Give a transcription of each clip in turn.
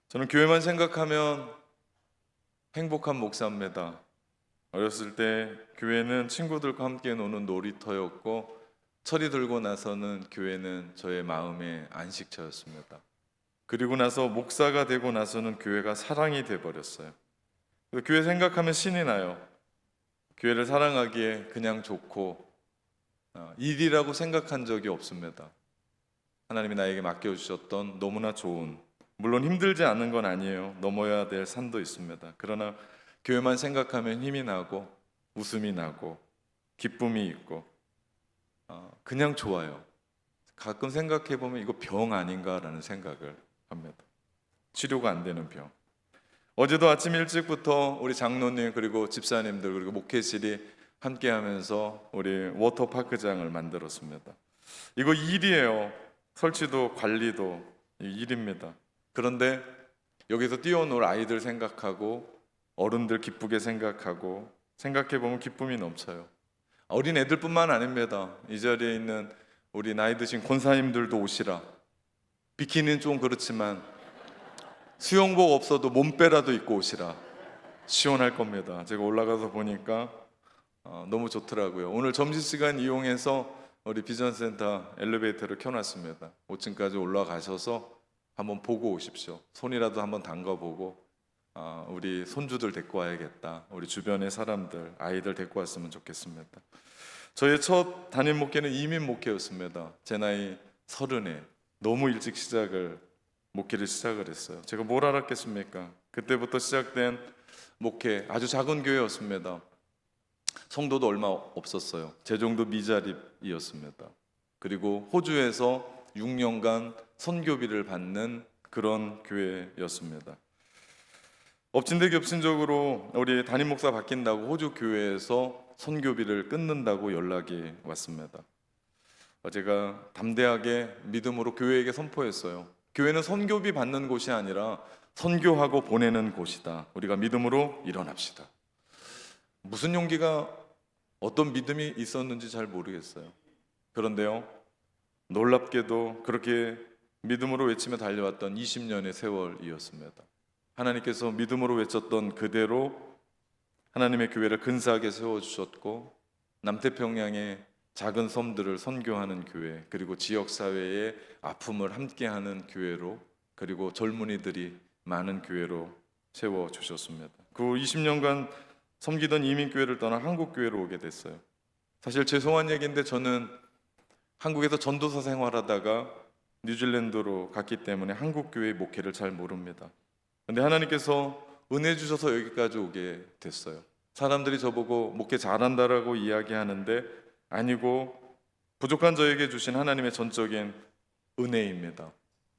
저는 교회만 생각하면 행복한 목사입니다. 어렸을 때 교회는 친구들과 함께 노는 놀이터였고, 철이 들고 나서는 교회는 저의 마음의 안식처였습니다. 그리고 나서 목사가 되고 나서는 교회가 사랑이 돼버렸어요. 교회 생각하면 신이 나요. 교회를 사랑하기에 그냥 좋고 일이라고 생각한 적이 없습니다. 하나님이 나에게 맡겨주셨던 너무나 좋은, 물론 힘들지 않은 건 아니에요. 넘어야 될 산도 있습니다. 그러나 교회만 생각하면 힘이 나고 웃음이 나고 기쁨이 있고 그냥 좋아요. 가끔 생각해보면 이거 병 아닌가라는 생각을 합니다. 치료가 안 되는 병. 어제도 아침 일찍부터 우리 장로님 그리고 집사님들 그리고 목회실이 함께하면서 우리 워터파크장을 만들었습니다. 이거 일이에요. 설치도 관리도 일입니다. 그런데 여기서 뛰어놀 아이들 생각하고 어른들 기쁘게 생각하고 생각해보면 기쁨이 넘쳐요. 어린 애들뿐만 아닙니다. 이 자리에 있는 우리 나이 드신 권사님들도 오시라. 비키니는 좀 그렇지만 수영복 없어도 몸빼라도 입고 오시라. 시원할 겁니다. 제가 올라가서 보니까 너무 좋더라고요. 오늘 점심시간 이용해서 우리 비전센터 엘리베이터를 켜놨습니다. 5층까지 올라가셔서 한번 보고 오십시오. 손이라도 한번 담가보고 우리 손주들 데리고 와야겠다. 우리 주변의 사람들, 아이들 데리고 왔으면 좋겠습니다. 저의 첫 담임 목회는 이민 목회였습니다. 제 나이 30에 너무 일찍 목회를 시작을 했어요. 제가 뭘 알았겠습니까? 그때부터 시작된 목회, 아주 작은 교회였습니다. 성도도 얼마 없었어요. 제 정도 미자립이었습니다. 그리고 호주에서 6년간 선교비를 받는 그런 교회였습니다. 엎친 데 겹친적으로 우리 담임 목사 바뀐다고 호주 교회에서 선교비를 끊는다고 연락이 왔습니다. 제가 담대하게 믿음으로 교회에게 선포했어요. 교회는 선교비 받는 곳이 아니라 선교하고 보내는 곳이다. 우리가 믿음으로 일어납시다. 무슨 용기가, 어떤 믿음이 있었는지 잘 모르겠어요. 그런데요, 놀랍게도 그렇게 믿음으로 외치며 달려왔던 20년의 세월이었습니다. 하나님께서 믿음으로 외쳤던 그대로 하나님의 교회를 근사하게 세워주셨고, 남태평양의 작은 섬들을 선교하는 교회, 그리고 지역사회의 아픔을 함께하는 교회로, 그리고 젊은이들이 많은 교회로 세워주셨습니다. 그 20년간 섬기던 이민교회를 떠나 한국교회로 오게 됐어요. 사실 죄송한 얘기인데 저는 한국에서 전도사 생활하다가 뉴질랜드로 갔기 때문에 한국교회의 목회를 잘 모릅니다. 그런데 하나님께서 은혜 주셔서 여기까지 오게 됐어요. 사람들이 저보고 목회 잘한다라고 이야기하는데 아니고 부족한 저에게 주신 하나님의 전적인 은혜입니다.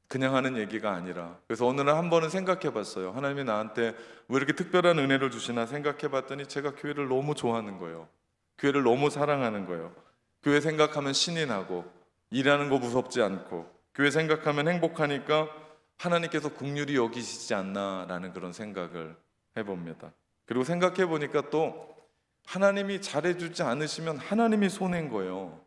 그냥 하는 얘기가 아니라. 그래서 어느 날 한 번은 생각해 봤어요. 하나님이 나한테 왜 이렇게 특별한 은혜를 주시나 생각해 봤더니 제가 교회를 너무 좋아하는 거예요. 교회를 너무 사랑하는 거예요. 교회 생각하면 신이 나고 일하는 거 무섭지 않고 교회 생각하면 행복하니까 하나님께서 긍휼히 여기시지 않나라는 그런 생각을 해봅니다. 그리고 생각해 보니까 또 하나님이 잘해주지 않으시면 하나님이 손해인 거예요.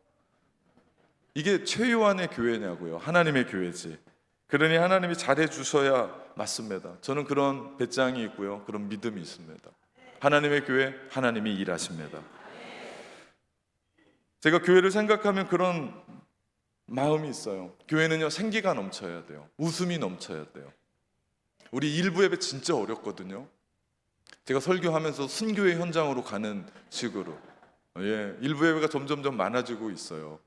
이게 최요한의 교회냐고요. 하나님의 교회지. 그러니 하나님이 잘해주셔야 맞습니다. 저는 그런 배짱이 있고요, 그런 믿음이 있습니다. 하나님의 교회, 하나님이 일하십니다. 제가 교회를 생각하면 그런 마음이 있어요. 교회는요, 생기가 넘쳐야 돼요. 웃음이 넘쳐야 돼요. 우리 일부 예배 진짜 어렵거든요. 제가 설교하면서 순교의 현장으로 가는 식으로 일부 예배가 점점점 많아지고 있어요.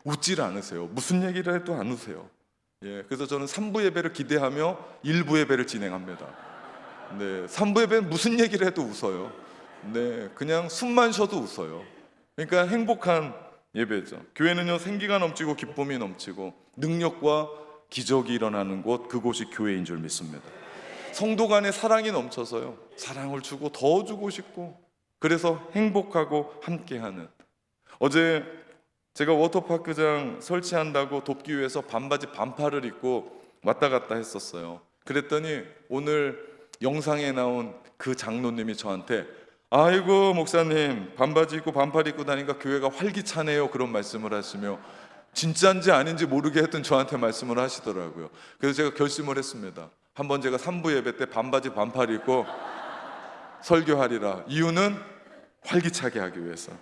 웃질 않으세요. 무슨 얘기를 해도 안 우세요. 그래서 저는 3부 예배를 기대하며 1부 예배를 진행합니다. 3부 예배는 무슨 얘기를 해도 웃어요. 그냥 숨만 쉬어도 웃어요. 그러니까 행복한 예배죠. 교회는요, 생기가 넘치고 기쁨이 넘치고 능력과 기적이 일어나는 곳, 그곳이 교회인 줄 믿습니다. 성도 간에 사랑이 넘쳐서요, 사랑을 주고 더 주고 싶고, 그래서 행복하고 함께하는. 어제 제가 워터파크장 설치한다고 돕기 위해서 반바지 반팔을 입고 왔다 갔다 했었어요. 그랬더니 오늘 영상에 나온 그 장로님이 저한테 아이고 목사님, 반바지 입고 반팔 입고 다니니까 교회가 활기차네요, 그런 말씀을 하시며 진짜인지 아닌지 모르게 했던 저한테 말씀을 하시더라고요. 그래서 제가 결심을 했습니다. 한번 제가 3부 예배 때 반바지 반팔 입고 설교하리라. 이유는 활기차게 하기 위해서.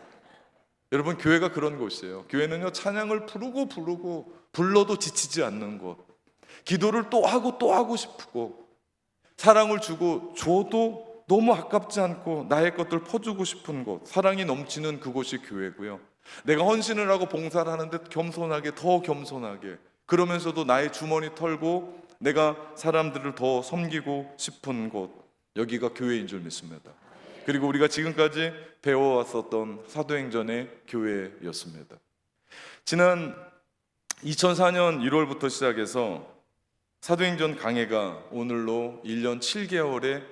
여러분, 교회가 그런 곳이에요. 교회는요, 찬양을 부르고 불러도 지치지 않는 곳, 기도를 또 하고 싶고, 사랑을 주고 줘도 너무 아깝지 않고 나의 것들 퍼주고 싶은 곳, 사랑이 넘치는 그곳이 교회고요. 내가 헌신을 하고 봉사를 하는데 겸손하게, 더 겸손하게, 그러면서도 나의 주머니 털고 내가 사람들을 더 섬기고 싶은 곳, 여기가 교회인 줄 믿습니다. 그리고 우리가 지금까지 배워왔었던 사도행전의 교회였습니다. 지난 2004년 1월부터 시작해서 사도행전 강해가 오늘로 1년 7개월의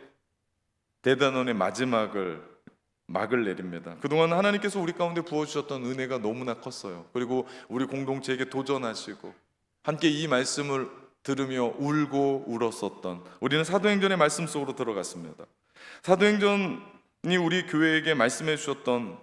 대단원의 막을 내립니다. 그동안 하나님께서 우리 가운데 부어주셨던 은혜가 너무나 컸어요. 그리고 우리 공동체에게 도전하시고 함께 이 말씀을 들으며 울고 울었었던, 우리는 사도행전의 말씀 속으로 들어갔습니다. 사도행전이 우리 교회에게 말씀해 주셨던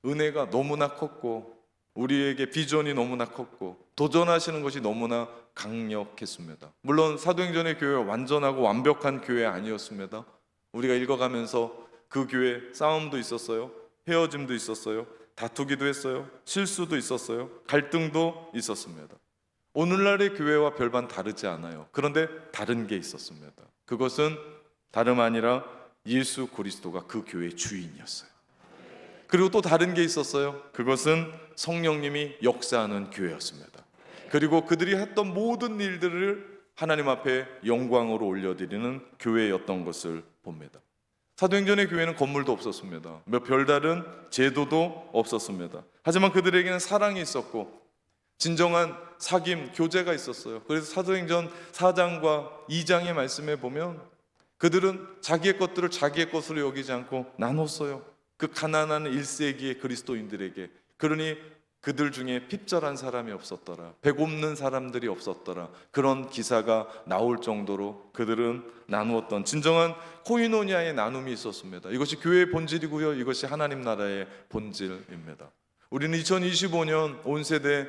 은혜가 너무나 컸고, 우리에게 비전이 너무나 컸고, 도전하시는 것이 너무나 강력했습니다. 물론 사도행전의 교회가 완전하고 완벽한 교회 아니었습니다. 우리가 읽어가면서 그 교회 싸움도 있었어요, 헤어짐도 있었어요, 다투기도 했어요, 실수도 있었어요, 갈등도 있었습니다. 오늘날의 교회와 별반 다르지 않아요. 그런데 다른 게 있었습니다. 그것은 다름 아니라 예수 그리스도가 그 교회의 주인이었어요. 그리고 또 다른 게 있었어요. 그것은 성령님이 역사하는 교회였습니다. 그리고 그들이 했던 모든 일들을 하나님 앞에 영광으로 올려드리는 교회였던 것을 봅니다. 사도행전의 교회는 건물도 없었습니다. 별다른 제도도 없었습니다. 하지만 그들에게는 사랑이 있었고 진정한 사귐, 교제가 있었어요. 그래서 사도행전 4장과 2장의 말씀에 보면 그들은 자기의 것들을 자기의 것으로 여기지 않고 나눴어요. 그 가난한 1세기의 그리스도인들에게. 그러니 그들 중에 핍절한 사람이 없었더라, 배고픈 사람들이 없었더라, 그런 기사가 나올 정도로 그들은 나누었던 진정한 코이노니아의 나눔이 있었습니다. 이것이 교회의 본질이고요, 이것이 하나님 나라의 본질입니다. 우리는 2025년 온 세대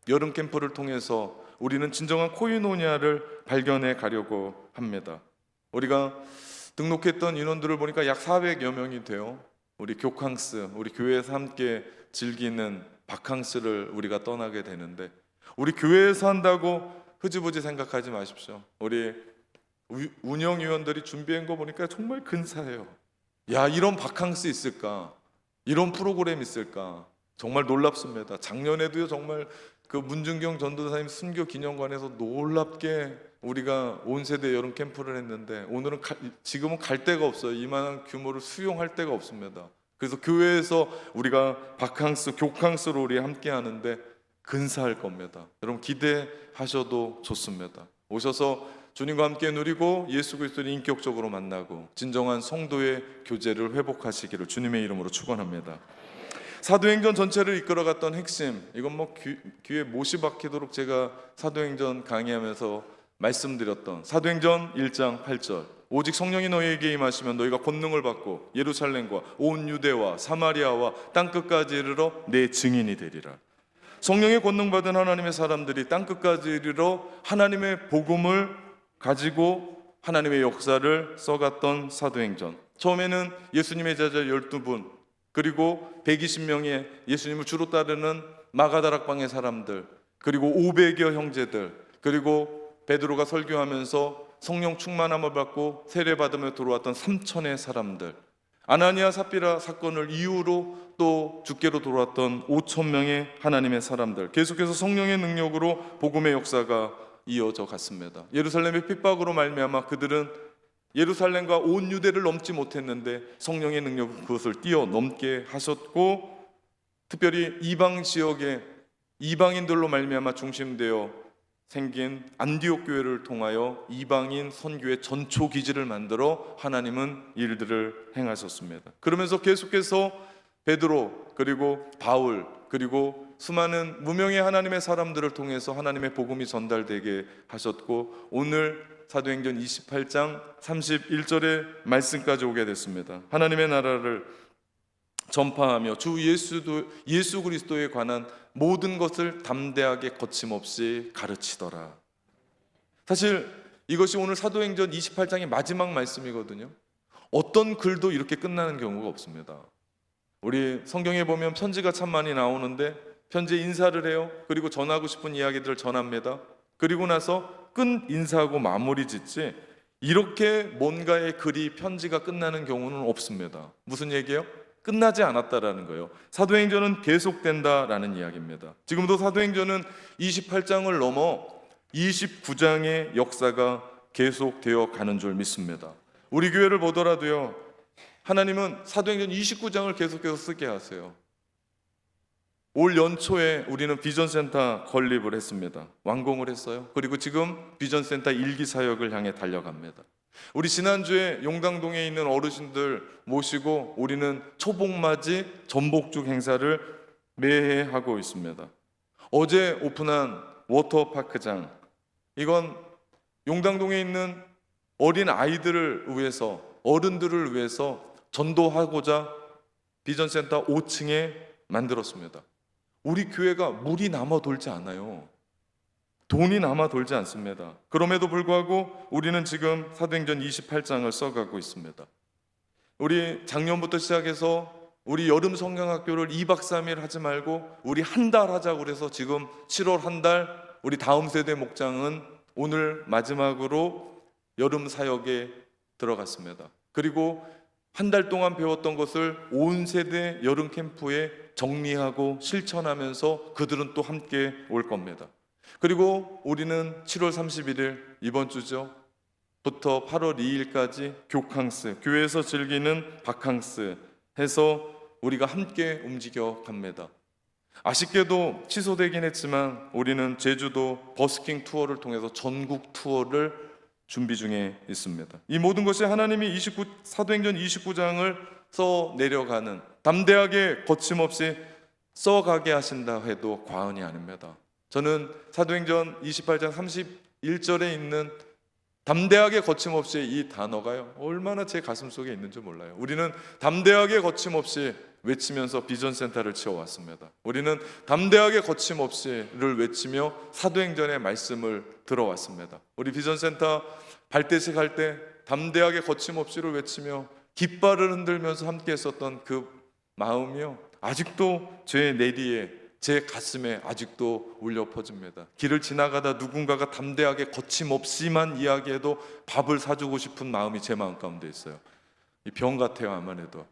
여름 캠프를 통해서 우리는 진정한 코이노니아를 발견해 가려고 합니다. 우리가 등록했던 인원들을 보니까 약 400여 명이 돼요. 우리 교캉스, 우리 교회에서 함께 즐기는 바캉스를 우리가 떠나게 되는데, 우리 교회에서 한다고 흐지부지 생각하지 마십시오. 우리 운영위원들이 준비한 거 보니까 정말 근사해요. 야, 이런 바캉스 있을까? 이런 프로그램 있을까? 정말 놀랍습니다. 작년에도요, 정말 그 문준경 전도사님 순교 기념관에서 놀랍게 우리가 온 세대 여름 캠프를 했는데, 오늘은 지금은 갈 데가 없어요. 이만한 규모를 수용할 데가 없습니다. 그래서 교회에서 우리가 바캉스, 교캉스로 우리 함께 하는데 근사할 겁니다. 여러분 기대하셔도 좋습니다. 오셔서 주님과 함께 누리고 예수 그리스도를 인격적으로 만나고 진정한 성도의 교제를 회복하시기를 주님의 이름으로 축원합니다. 사도행전 전체를 이끌어갔던 핵심, 이건 뭐 귀에 못이 박히도록 제가 사도행전 강의하면서 말씀드렸던 사도행전 1장 8절, 오직 성령이 너희에게 임하시면 너희가 권능을 받고 예루살렘과 온 유대와 사마리아와 땅끝까지 이르러 내 증인이 되리라. 성령의 권능 받은 하나님의 사람들이 땅끝까지 이르러 하나님의 복음을 가지고 하나님의 역사를 써갔던 사도행전. 처음에는 예수님의 제자 12분, 그리고 120명의 예수님을 주로 따르는 마가다락방의 사람들, 그리고 500여 형제들, 그리고 베드로가 설교하면서 성령 충만함을 받고 세례받으며 들어왔던 3천의 사람들, 아나니아 삽비라 사건을 이유로 또 죽게로 돌아왔던 5천 명의 하나님의 사람들, 계속해서 성령의 능력으로 복음의 역사가 이어져 갔습니다. 예루살렘의 핍박으로 말미암아 그들은 예루살렘과 온 유대를 넘지 못했는데 성령의 능력은 그것을 뛰어넘게 하셨고, 특별히 이방 지역의 이방인들로 말미암아 중심되어 생긴 안디옥 교회를 통하여 이방인 선교의 전초 기지를 만들어 하나님은 일들을 행하셨습니다. 그러면서 계속해서 베드로, 그리고 바울, 그리고 수많은 무명의 하나님의 사람들을 통해서 하나님의 복음이 전달되게 하셨고, 오늘 사도행전 28장 31절의 말씀까지 오게 됐습니다. 하나님의 나라를 전파하며 주 예수 그리스도에 관한 모든 것을 담대하게 거침없이 가르치더라. 사실 이것이 오늘 사도행전 28장의 마지막 말씀이거든요. 어떤 글도 이렇게 끝나는 경우가 없습니다. 우리 성경에 보면 편지가 참 많이 나오는데 편지에 인사를 해요. 그리고 전하고 싶은 이야기들을 전합니다. 그리고 나서 끝 인사하고 마무리 짓지 이렇게 뭔가의 글이 편지가 끝나는 경우는 없습니다. 무슨 얘기예요? 끝나지 않았다라는 거예요. 사도행전은 계속된다라는 이야기입니다. 지금도 사도행전은 28장을 넘어 29장의 역사가 계속되어 가는 줄 믿습니다. 우리 교회를 보더라도요, 하나님은 사도행전 29장을 계속해서 쓰게 하세요. 올 연초에 우리는 비전센터 건립을 했습니다. 완공을 했어요. 그리고 지금 비전센터 1기 사역을 향해 달려갑니다. 우리 지난주에 용당동에 있는 어르신들 모시고 우리는 초복맞이 전복죽 행사를 매해 하고 있습니다. 어제 오픈한 워터파크장, 이건 용당동에 있는 어린 아이들을 위해서, 어른들을 위해서 전도하고자 비전센터 5층에 만들었습니다. 우리 교회가 물이 남아 돌지 않아요. 돈이 남아 돌지 않습니다. 그럼에도 불구하고 우리는 지금 사도행전 28장을 써가고 있습니다. 우리 작년부터 시작해서 우리 여름 성경학교를 2박 3일 하지 말고 우리 한 달 하자고 그래서 지금 7월 한 달, 우리 다음 세대 목장은 오늘 마지막으로 여름 사역에 들어갔습니다. 그리고 한 달 동안 배웠던 것을 온 세대 여름 캠프에 정리하고 실천하면서 그들은 또 함께 올 겁니다. 그리고 우리는 7월 31일 이번 주죠. 부터 8월 2일까지 교캉스, 교회에서 즐기는 바캉스 해서 우리가 함께 움직여 갑니다. 아쉽게도 취소되긴 했지만 우리는 제주도 버스킹 투어를 통해서 전국 투어를 준비 중에 있습니다. 이 모든 것이 하나님이 사도행전 29장을 써 내려가는, 담대하게 거침없이 써가게 하신다 해도 과언이 아닙니다. 저는 사도행전 28장 31절에 있는 담대하게 거침없이 이 단어가요, 얼마나 제 가슴 속에 있는지 몰라요. 우리는 담대하게 거침없이 외치면서 비전센터를 치워왔습니다. 우리는 담대하게 거침없이를 외치며 사도행전의 말씀을 들어왔습니다. 우리 비전센터 발대식 할 때 담대하게 거침없이를 외치며 깃발을 흔들면서 함께 했었던 그 마음이요, 아직도 제 내리에, 제 가슴에 아직도 울려 퍼집니다. 길을 지나가다 누군가가 담대하게 거침없이만 이야기해도 밥을 사주고 싶은 마음이 제 마음 가운데 있어요. 이 병 같아요. 아만 해도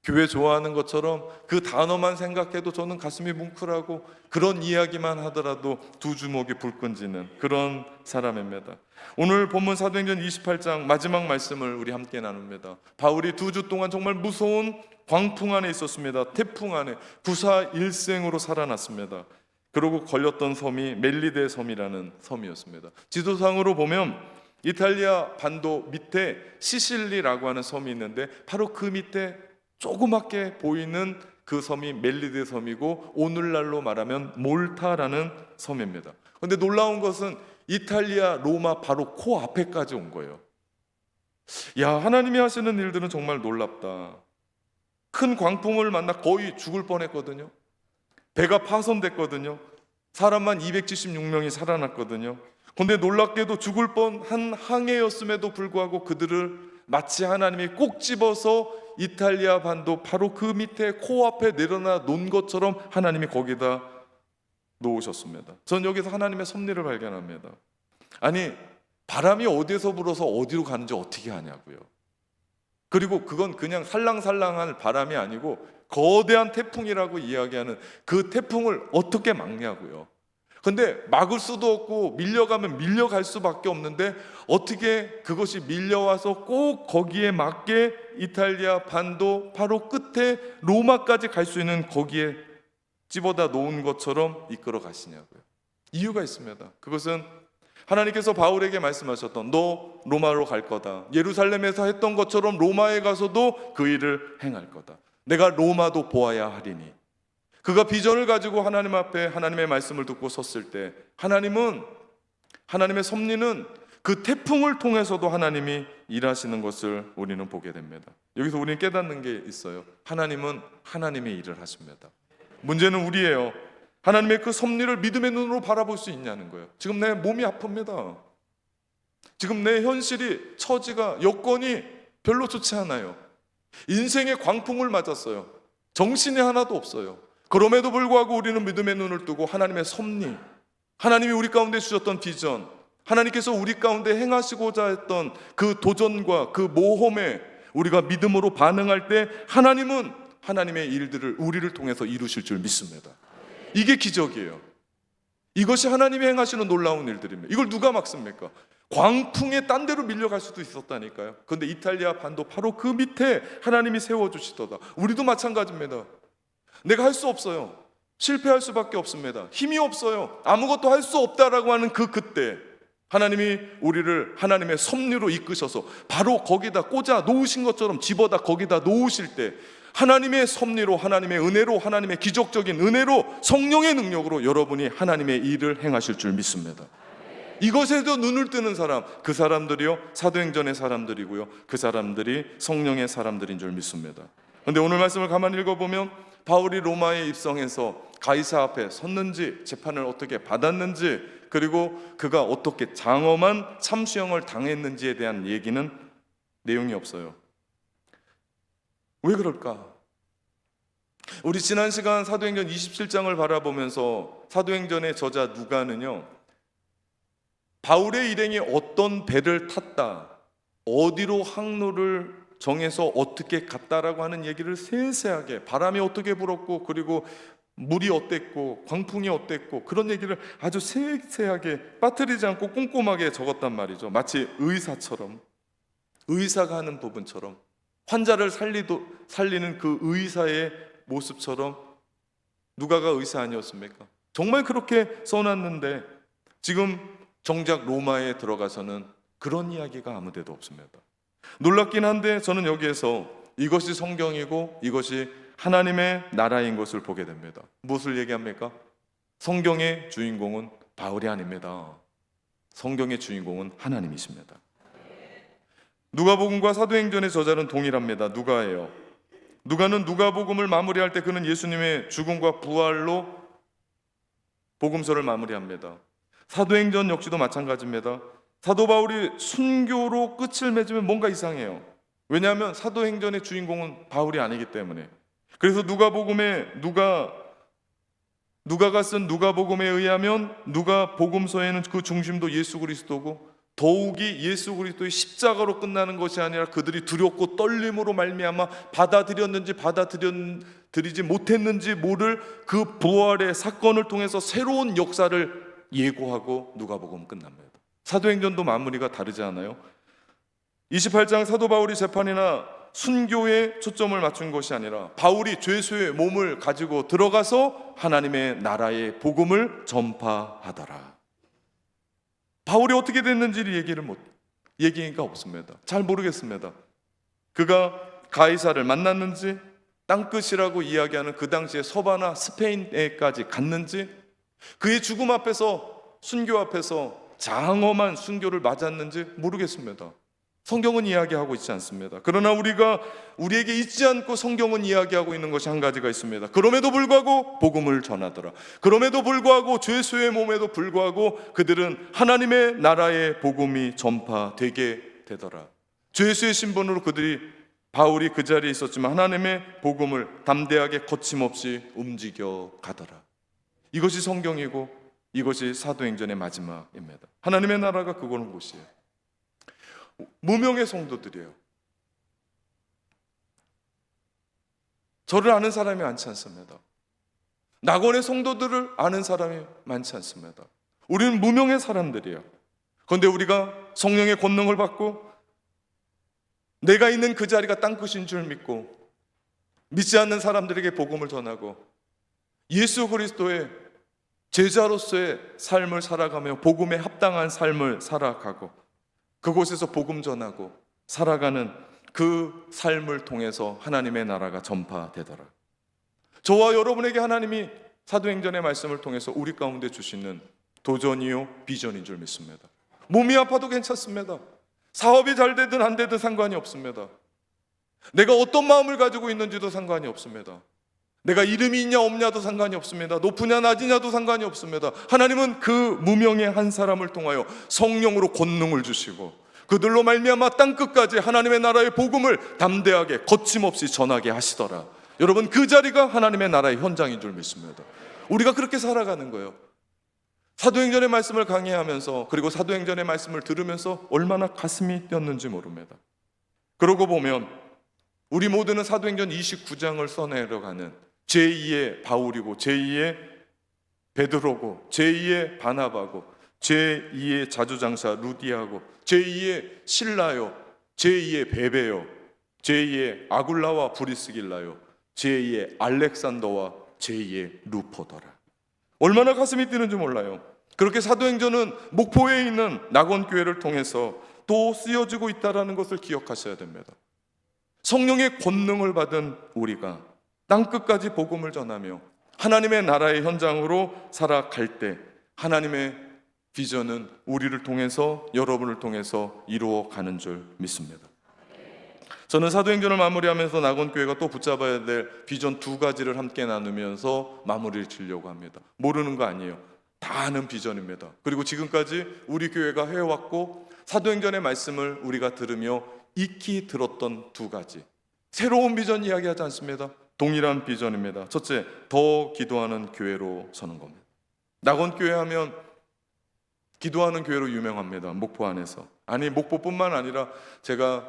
교회 좋아하는 것처럼 그 단어만 생각해도 저는 가슴이 뭉클하고 그런 이야기만 하더라도 두 주먹이 불끈지는 그런 사람입니다. 오늘 본문 사도행전 28장 마지막 말씀을 우리 함께 나눕니다. 바울이 2주 동안 정말 무서운 광풍 안에 있었습니다. 태풍 안에 구사일생으로 살아났습니다. 그러고 걸렸던 섬이 멜리데 섬이라는 섬이었습니다. 지도상으로 보면 이탈리아 반도 밑에 시실리라고 하는 섬이 있는데 바로 그 밑에 조그맣게 보이는 그 섬이 멜리데 섬이고 오늘날로 말하면 몰타라는 섬입니다. 그런데 놀라운 것은 이탈리아 로마 바로 코앞에까지 온 거예요. 야, 하나님이 하시는 일들은 정말 놀랍다. 큰 광풍을 만나 거의 죽을 뻔했거든요. 배가 파손됐거든요. 사람만 276명이 살아났거든요. 그런데 놀랍게도 죽을 뻔한 항해였음에도 불구하고 그들을 마치 하나님이 꼭 집어서 이탈리아 반도 바로 그 밑에 코앞에 내려놔 놓은 것처럼 하나님이 거기다 놓으셨습니다. 전 여기서 하나님의 섭리를 발견합니다. 아니, 바람이 어디에서 불어서 어디로 가는지 어떻게 아냐고요. 그리고 그건 그냥 살랑살랑한 바람이 아니고 거대한 태풍이라고 이야기하는 그 태풍을 어떻게 막냐고요. 근데 막을 수도 없고 밀려가면 밀려갈 수밖에 없는데 어떻게 그것이 밀려와서 꼭 거기에 맞게 이탈리아 반도 바로 끝에 로마까지 갈 수 있는 거기에 집어다 놓은 것처럼 이끌어 가시냐고요. 이유가 있습니다. 그것은 하나님께서 바울에게 말씀하셨던 너 로마로 갈 거다. 예루살렘에서 했던 것처럼 로마에 가서도 그 일을 행할 거다. 내가 로마도 보아야 하리니. 그가 비전을 가지고 하나님 앞에 하나님의 말씀을 듣고 섰을 때 하나님의 섭리는 그 태풍을 통해서도 하나님이 일하시는 것을 우리는 보게 됩니다. 여기서 우리는 깨닫는 게 있어요. 하나님은 하나님의 일을 하십니다. 문제는 우리예요. 하나님의 그 섭리를 믿음의 눈으로 바라볼 수 있냐는 거예요. 지금 내 몸이 아픕니다. 지금 내 현실이, 처지가, 여건이 별로 좋지 않아요. 인생의 광풍을 맞았어요. 정신이 하나도 없어요. 그럼에도 불구하고 우리는 믿음의 눈을 뜨고 하나님의 섭리, 하나님이 우리 가운데 주셨던 비전, 하나님께서 우리 가운데 행하시고자 했던 그 도전과 그 모험에 우리가 믿음으로 반응할 때 하나님은 하나님의 일들을 우리를 통해서 이루실 줄 믿습니다. 이게 기적이에요. 이것이 하나님이 행하시는 놀라운 일들입니다. 이걸 누가 막습니까? 광풍에 딴 데로 밀려갈 수도 있었다니까요. 그런데 이탈리아 반도 바로 그 밑에 하나님이 세워주시더다. 우리도 마찬가지입니다. 내가 할 수 없어요. 실패할 수밖에 없습니다. 힘이 없어요. 아무것도 할 수 없다라고 하는 그때 하나님이 우리를 하나님의 섭리로 이끄셔서 바로 거기다 꽂아 놓으신 것처럼 집어다 거기다 놓으실 때 하나님의 섭리로, 하나님의 은혜로, 하나님의 기적적인 은혜로, 성령의 능력으로 여러분이 하나님의 일을 행하실 줄 믿습니다. 이것에도 눈을 뜨는 사람, 그 사람들이요 사도행전의 사람들이고요, 그 사람들이 성령의 사람들인 줄 믿습니다. 그런데 오늘 말씀을 가만히 읽어보면 바울이 로마에 입성해서 가이사 앞에 섰는지, 재판을 어떻게 받았는지, 그리고 그가 어떻게 장엄한 참수형을 당했는지에 대한 얘기는 내용이 없어요. 왜 그럴까? 우리 지난 시간 사도행전 27장을 바라보면서 사도행전의 저자 누가는요, 바울의 일행이 어떤 배를 탔다, 어디로 항로를 정해서 어떻게 갔다라고 하는 얘기를 세세하게, 바람이 어떻게 불었고 그리고 물이 어땠고 광풍이 어땠고 그런 얘기를 아주 세세하게 빠뜨리지 않고 꼼꼼하게 적었단 말이죠. 마치 의사처럼, 의사가 하는 부분처럼, 환자를 살리는 그 의사의 모습처럼. 누가가 의사 아니었습니까? 정말 그렇게 써놨는데 지금 정작 로마에 들어가서는 그런 이야기가 아무 데도 없습니다. 놀랍긴 한데 저는 여기에서 이것이 성경이고 이것이 하나님의 나라인 것을 보게 됩니다. 무엇을 얘기합니까? 성경의 주인공은 바울이 아닙니다. 성경의 주인공은 하나님이십니다. 누가복음과 사도행전의 저자는 동일합니다. 누가예요. 누가는 누가복음을 마무리할 때 그는 예수님의 죽음과 부활로 복음서를 마무리합니다. 사도행전 역시도 마찬가지입니다. 사도 바울이 순교로 끝을 맺으면 뭔가 이상해요. 왜냐하면 사도행전의 주인공은 바울이 아니기 때문에. 그래서 누가가 쓴 누가복음에 의하면 누가복음서에는 그 중심도 예수 그리스도고, 더욱이 예수 그리스도의 십자가로 끝나는 것이 아니라 그들이 두렵고 떨림으로 말미암아 받아들였는지 받아들이지 못했는지 모를 그 부활의 사건을 통해서 새로운 역사를 예고하고 누가복음은 끝납니다. 사도행전도 마무리가 다르지 않아요? 28장 사도 바울이 재판이나 순교에 초점을 맞춘 것이 아니라 바울이 죄수의 몸을 가지고 들어가서 하나님의 나라의 복음을 전파하더라. 바울이 어떻게 됐는지를 얘기가 없습니다. 잘 모르겠습니다. 그가 가이사를 만났는지, 땅끝이라고 이야기하는 그 당시에 서바나 스페인에까지 갔는지, 그의 죽음 앞에서, 순교 앞에서 장엄한 순교를 맞았는지 모르겠습니다. 성경은 이야기하고 있지 않습니다. 그러나 우리에게 잊지 않고 성경은 이야기하고 있는 것이 한 가지가 있습니다. 그럼에도 불구하고 복음을 전하더라. 그럼에도 불구하고 죄수의 몸에도 불구하고 그들은 하나님의 나라의 복음이 전파되게 되더라. 죄수의 신분으로 바울이 그 자리에 있었지만 하나님의 복음을 담대하게 거침없이 움직여 가더라. 이것이 성경이고 이것이 사도행전의 마지막입니다. 하나님의 나라가 그거는 곳이에요. 무명의 성도들이에요. 저를 아는 사람이 많지 않습니다. 낙원의 성도들을 아는 사람이 많지 않습니다. 우리는 무명의 사람들이에요. 그런데 우리가 성령의 권능을 받고 내가 있는 그 자리가 땅끝인 줄 믿고 믿지 않는 사람들에게 복음을 전하고 예수 그리스도의 제자로서의 삶을 살아가며 복음에 합당한 삶을 살아가고 그곳에서 복음 전하고 살아가는 그 삶을 통해서 하나님의 나라가 전파되더라. 저와 여러분에게 하나님이 사도행전의 말씀을 통해서 우리 가운데 주시는 도전이요 비전인 줄 믿습니다. 몸이 아파도 괜찮습니다. 사업이 잘 되든 안 되든 상관이 없습니다. 내가 어떤 마음을 가지고 있는지도 상관이 없습니다. 내가 이름이 있냐 없냐도 상관이 없습니다. 높으냐 낮으냐도 상관이 없습니다. 하나님은 그 무명의 한 사람을 통하여 성령으로 권능을 주시고 그들로 말미암아 땅끝까지 하나님의 나라의 복음을 담대하게 거침없이 전하게 하시더라. 여러분, 그 자리가 하나님의 나라의 현장인 줄 믿습니다. 우리가 그렇게 살아가는 거예요. 사도행전의 말씀을 강의하면서, 그리고 사도행전의 말씀을 들으면서 얼마나 가슴이 뛰었는지 모릅니다. 그러고 보면 우리 모두는 사도행전 29장을 써내려가는 제2의 바울이고 제2의 베드로고 제2의 바나바고 제2의 자주장사 루디아고 제2의 실라요, 제2의 베베요, 제2의 아굴라와 브리스길라요, 제2의 알렉산더와 제2의 루포더라. 얼마나 가슴이 뛰는지 몰라요. 그렇게 사도행전은 목포에 있는 낙원교회를 통해서 또 쓰여지고 있다는 것을 기억하셔야 됩니다. 성령의 권능을 받은 우리가 땅끝까지 복음을 전하며 하나님의 나라의 현장으로 살아갈 때 하나님의 비전은 우리를 통해서, 여러분을 통해서 이루어가는 줄 믿습니다. 저는 사도행전을 마무리하면서 낙원교회가 또 붙잡아야 될 비전 2가지를 함께 나누면서 마무리를 지려고 합니다. 모르는 거 아니에요. 다 아는 비전입니다. 그리고 지금까지 우리 교회가 해왔고 사도행전의 말씀을 우리가 들으며 익히 들었던 2가지 새로운 비전 이야기하지 않습니다. 동일한 비전입니다. 첫째, 더 기도하는 교회로 서는 겁니다. 낙원교회 하면 기도하는 교회로 유명합니다. 목포 안에서. 아니, 목포뿐만 아니라 제가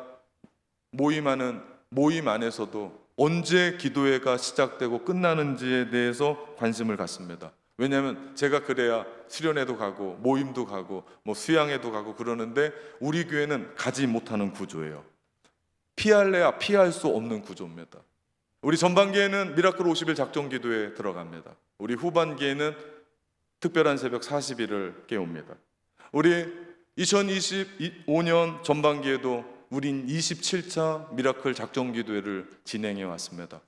모임 안에서도 언제 기도회가 시작되고 끝나는지에 대해서 관심을 갖습니다. 왜냐하면 제가 그래야 수련회도 가고 모임도 가고 뭐 수양회도 가고 그러는데 우리 교회는 가지 못하는 구조예요. 피할래야 피할 수 없는 구조입니다. 우리 전반기에는 미라클 50일 작정 기도에 들어갑니다. 우리 후반기에는 특별한 새벽 40일을 깨웁니다. 우리 2025년 전반기에도 우린 27차 미라클 작정 기도회를 진행해 왔습니다.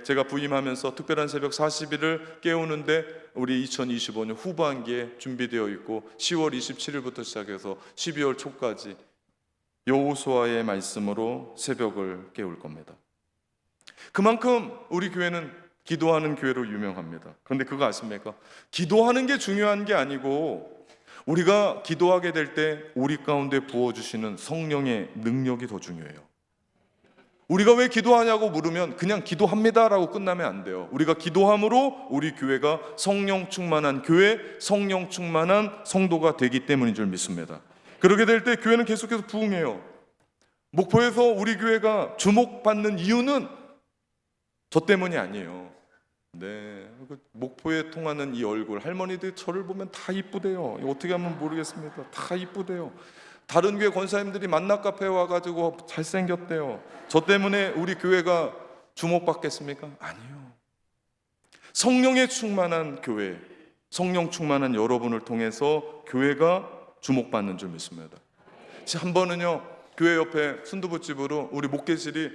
제가 부임하면서 특별한 새벽 40일을 깨우는데 우리 2025년 후반기에 준비되어 있고 10월 27일부터 시작해서 12월 초까지 여호수아의 말씀으로 새벽을 깨울 겁니다. 그만큼 우리 교회는 기도하는 교회로 유명합니다. 그런데 그거 아십니까? 기도하는 게 중요한 게 아니고 우리가 기도하게 될 때 우리 가운데 부어주시는 성령의 능력이 더 중요해요. 우리가 왜 기도하냐고 물으면 그냥 기도합니다라고 끝나면 안 돼요. 우리가 기도함으로 우리 교회가 성령 충만한 교회, 성령 충만한 성도가 되기 때문인 줄 믿습니다. 그렇게 될 때 교회는 계속해서 부흥해요. 목포에서 우리 교회가 주목받는 이유는 저 때문이 아니에요. 네, 목포에 통하는 이 얼굴, 할머니들 저를 보면 다 이쁘대요. 어떻게 하면 모르겠습니다. 다 이쁘대요. 다른 교회 권사님들이 만나 카페에 와가지고 잘생겼대요. 저 때문에 우리 교회가 주목받겠습니까? 아니요. 성령에 충만한 교회, 성령 충만한 여러분을 통해서 교회가 주목받는 줄 믿습니다. 한 번은요, 교회 옆에 순두부집으로 우리 목회실이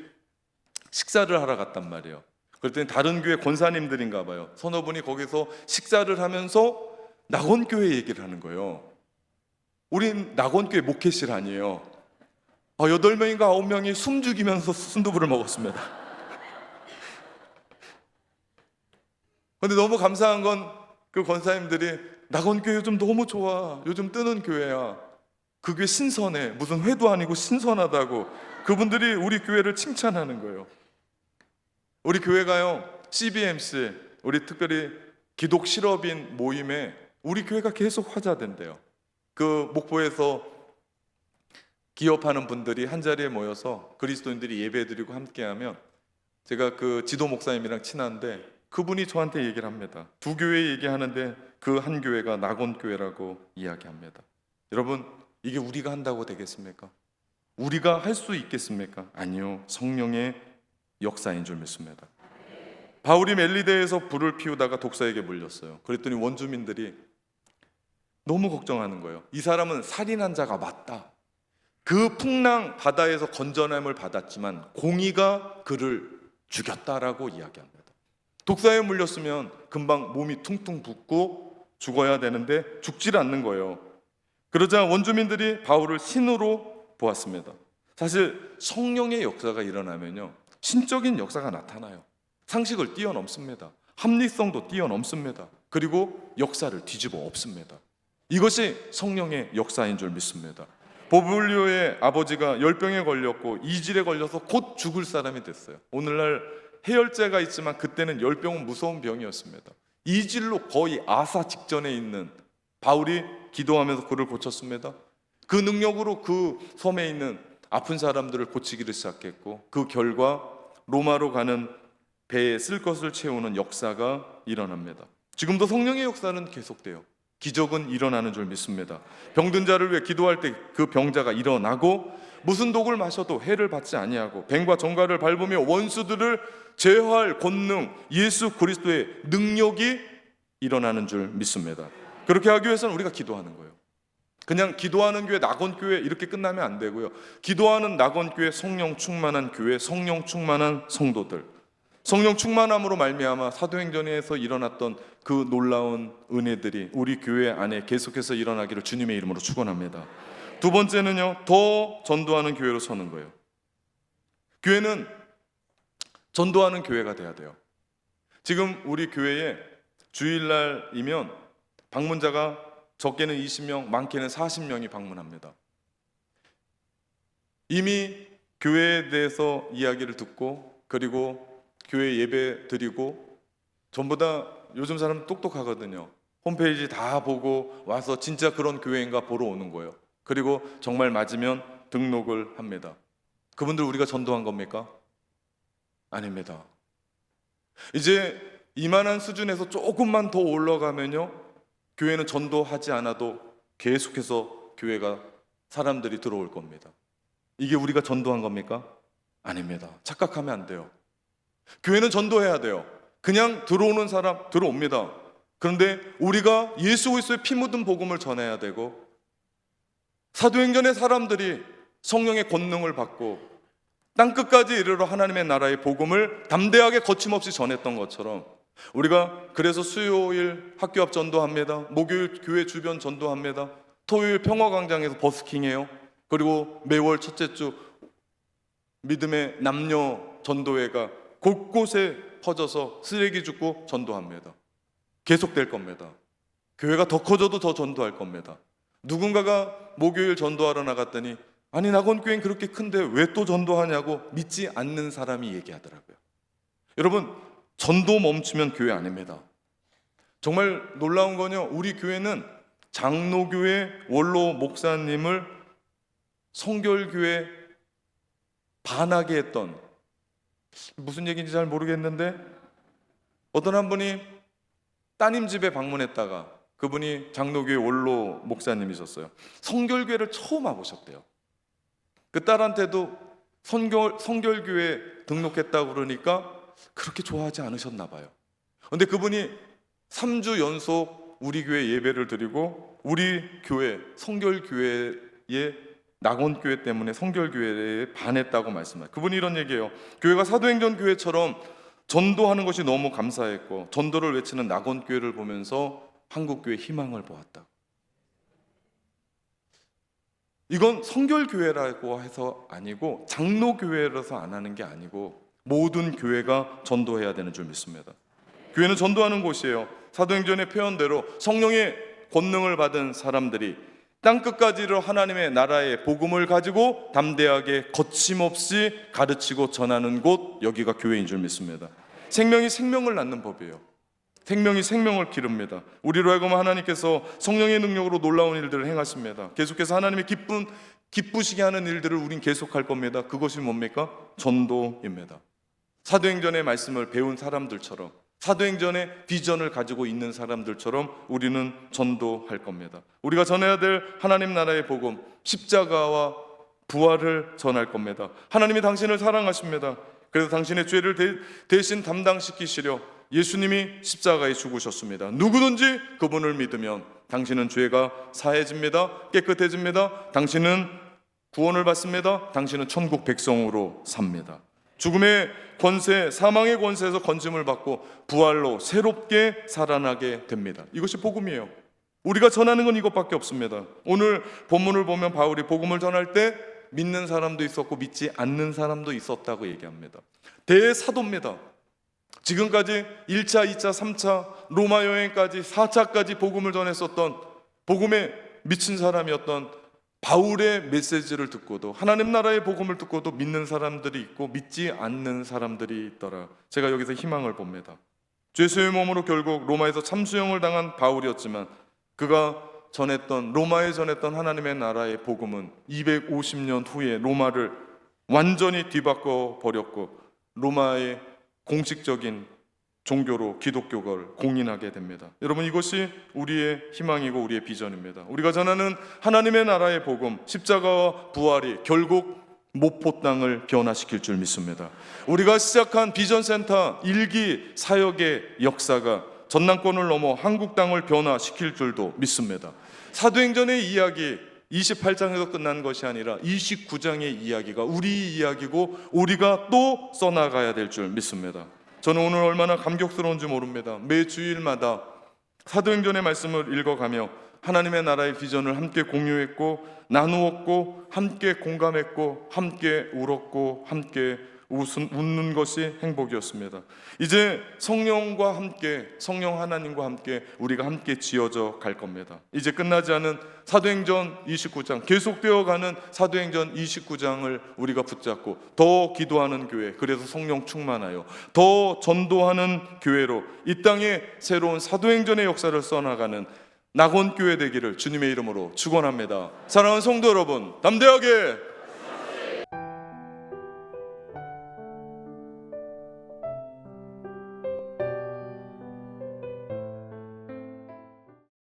식사를 하러 갔단 말이에요. 그랬더니 다른 교회 권사님들인가 봐요. 서너 분이 거기서 식사를 하면서 낙원교회 얘기를 하는 거예요. 우린 낙원교회 목회실 아니에요. 8명인가 9명이 숨 죽이면서 순두부를 먹었습니다. 근데 너무 감사한 건 그 권사님들이 낙원교회 요즘 너무 좋아. 요즘 뜨는 교회야. 그 교회 신선해. 무슨 회도 아니고 신선하다고 그분들이 우리 교회를 칭찬하는 거예요. 우리 교회가요, CBMC, 우리 특별히 기독 실업인 모임에 우리 교회가 계속 화제된대요. 그 목포에서 기업하는 분들이 한 자리에 모여서 그리스도인들이 예배드리고 함께하면 제가 그 지도 목사님이랑 친한데 그분이 저한테 얘기를 합니다. 2교회 얘기하는데 그 한 교회가 낙원교회라고 이야기합니다. 여러분, 이게 우리가 한다고 되겠습니까? 우리가 할 수 있겠습니까? 아니요. 성령의 역사인 줄 믿습니다. 바울이 멜리데에서 불을 피우다가 독사에게 물렸어요. 그랬더니 원주민들이 너무 걱정하는 거예요. 이 사람은 살인한 자가 맞다. 그 풍랑 바다에서 건전함을 받았지만 공의가 그를 죽였다라고 이야기합니다. 독사에 물렸으면 금방 몸이 퉁퉁 붓고 죽어야 되는데 죽질 않는 거예요. 그러자 원주민들이 바울을 신으로 보았습니다. 사실 성령의 역사가 일어나면요, 신적인 역사가 나타나요. 상식을 뛰어넘습니다. 합리성도 뛰어넘습니다. 그리고 역사를 뒤집어 엎습니다. 이것이 성령의 역사인 줄 믿습니다. 보블리오의 아버지가 열병에 걸렸고 이질에 걸려서 곧 죽을 사람이 됐어요. 오늘날 해열제가 있지만 그때는 열병은 무서운 병이었습니다. 이질로 거의 아사 직전에 있는 바울이 기도하면서 그를 고쳤습니다. 그 능력으로 그 섬에 있는 아픈 사람들을 고치기를 시작했고, 그 결과 로마로 가는 배에 쓸 것을 채우는 역사가 일어납니다. 지금도 성령의 역사는 계속돼요. 기적은 일어나는 줄 믿습니다. 병든 자를 위해 기도할 때 그 병자가 일어나고, 무슨 독을 마셔도 해를 받지 아니하고, 뱀과 정갈을 밟으며 원수들을 제어할 권능, 예수 그리스도의 능력이 일어나는 줄 믿습니다. 그렇게 하기 위해서는 우리가 기도하는 거예요. 그냥 기도하는 교회, 낙원교회 이렇게 끝나면 안 되고요. 기도하는 낙원교회, 성령 충만한 교회, 성령 충만한 성도들, 성령 충만함으로 말미암아 사도행전에서 일어났던 그 놀라운 은혜들이 우리 교회 안에 계속해서 일어나기를 주님의 이름으로 축원합니다. 두 번째는요, 더 전도하는 교회로 서는 거예요. 교회는 전도하는 교회가 돼야 돼요. 지금 우리 교회에 주일날이면 방문자가 적게는 20명, 많게는 40명이 방문합니다. 이미 교회에 대해서 이야기를 듣고, 그리고 교회 예배 드리고, 전부 다 요즘 사람 똑똑하거든요. 홈페이지 다 보고 와서 진짜 그런 교회인가 보러 오는 거예요. 그리고 정말 맞으면 등록을 합니다. 그분들 우리가 전도한 겁니까? 아닙니다. 이제 이만한 수준에서 조금만 더 올라가면요, 교회는 전도하지 않아도 계속해서 교회가 사람들이 들어올 겁니다. 이게 우리가 전도한 겁니까? 아닙니다. 착각하면 안 돼요. 교회는 전도해야 돼요. 그냥 들어오는 사람 들어옵니다. 그런데 우리가 예수 그리스도의 피 묻은 복음을 전해야 되고, 사도행전의 사람들이 성령의 권능을 받고 땅끝까지 이르러 하나님의 나라의 복음을 담대하게 거침없이 전했던 것처럼, 우리가 그래서 수요일 학교 앞 전도합니다. 목요일 교회 주변 전도합니다. 토요일 평화광장에서 버스킹해요. 그리고 매월 첫째 주 믿음의 남녀 전도회가 곳곳에 퍼져서 쓰레기 줍고 전도합니다. 계속될 겁니다. 교회가 더 커져도 더 전도할 겁니다. 누군가가 목요일 전도하러 나갔더니, 아니 낙원교회는 그렇게 큰데 왜 또 전도하냐고 믿지 않는 사람이 얘기하더라고요. 여러분, 전도 멈추면 교회 아닙니다. 정말 놀라운 건요, 우리 교회는 장로교회 원로 목사님을 성결교회 반하게 했던, 무슨 얘기인지 잘 모르겠는데, 어떤 한 분이 따님 집에 방문했다가, 그분이 장로교회 원로 목사님이셨어요. 성결교회를 처음 와보셨대요. 그 딸한테도 성결교회 등록했다고 그러니까 그렇게 좋아하지 않으셨나 봐요. 그런데 그분이 3주 연속 우리 교회 예배를 드리고, 우리 교회 성결교회의 낙원교회 때문에 성결교회에 반했다고 말씀하세요. 그분이 이런 얘기예요. 교회가 사도행전 교회처럼 전도하는 것이 너무 감사했고, 전도를 외치는 낙원교회를 보면서 한국교회 희망을 보았다. 이건 성결교회라고 해서 아니고, 장로교회라서 안 하는 게 아니고, 모든 교회가 전도해야 되는 줄 믿습니다. 교회는 전도하는 곳이에요. 사도행전의 표현대로 성령의 권능을 받은 사람들이 땅끝까지 이르러 하나님의 나라의 복음을 가지고 담대하게 거침없이 가르치고 전하는 곳, 여기가 교회인 줄 믿습니다. 생명이 생명을 낳는 법이에요. 생명이 생명을 기릅니다. 우리로 하여금 하나님께서 성령의 능력으로 놀라운 일들을 행하십니다. 계속해서 하나님의 기쁘시게 하는 일들을 우린 계속할 겁니다. 그것이 뭡니까? 전도입니다. 사도행전의 말씀을 배운 사람들처럼, 사도행전의 비전을 가지고 있는 사람들처럼 우리는 전도할 겁니다. 우리가 전해야 될 하나님 나라의 복음, 십자가와 부활을 전할 겁니다. 하나님이 당신을 사랑하십니다. 그래서 당신의 죄를 대신 담당시키시려 예수님이 십자가에 죽으셨습니다. 누구든지 그분을 믿으면 당신은 죄가 사해집니다. 깨끗해집니다. 당신은 구원을 받습니다. 당신은 천국 백성으로 삽니다. 죽음의 권세, 사망의 권세에서 건짐을 받고 부활로 새롭게 살아나게 됩니다. 이것이 복음이에요. 우리가 전하는 건 이것밖에 없습니다. 오늘 본문을 보면 바울이 복음을 전할 때 믿는 사람도 있었고 믿지 않는 사람도 있었다고 얘기합니다. 대사도입니다. 지금까지 1차, 2차, 3차, 로마 여행까지 4차까지 복음을 전했었던 복음에 미친 사람이었던 바울의 메시지를 듣고도, 하나님 나라의 복음을 듣고도 믿는 사람들이 있고 믿지 않는 사람들이 있더라. 제가 여기서 희망을 봅니다. 죄수의 몸으로 결국 로마에서 참수형을 당한 바울이었지만 그가 로마에 전했던 하나님의 나라의 복음은 250년 후에 로마를 완전히 뒤바꿔 버렸고 로마의 공식적인 종교로 기독교를 공인하게 됩니다. 여러분, 이것이 우리의 희망이고 우리의 비전입니다. 우리가 전하는 하나님의 나라의 복음, 십자가와 부활이 결국 목포 땅을 변화시킬 줄 믿습니다. 우리가 시작한 비전센터 1기 사역의 역사가 전남권을 넘어 한국 땅을 변화시킬 줄도 믿습니다. 사도행전의 이야기 28장에서 끝난 것이 아니라 29장의 이야기가 우리 이야기고 우리가 또 써나가야 될 줄 믿습니다. 저는 오늘 얼마나 감격스러운지 모릅니다. 매 주일마다 사도행전의 말씀을 읽어가며 하나님의 나라의 비전을 함께 공유했고 나누었고 함께 공감했고 함께 울었고 함께 웃는 것이 행복이었습니다. 이제 성령과 함께, 성령 하나님과 함께 우리가 함께 지어져 갈 겁니다. 이제 끝나지 않은 사도행전 29장, 계속되어 가는 사도행전 29장을 우리가 붙잡고 더 기도하는 교회, 그래서 성령 충만하여 더 전도하는 교회로 이 땅에 새로운 사도행전의 역사를 써나가는 낙원교회 되기를 주님의 이름으로 축원합니다. 사랑하는 성도 여러분, 담대하게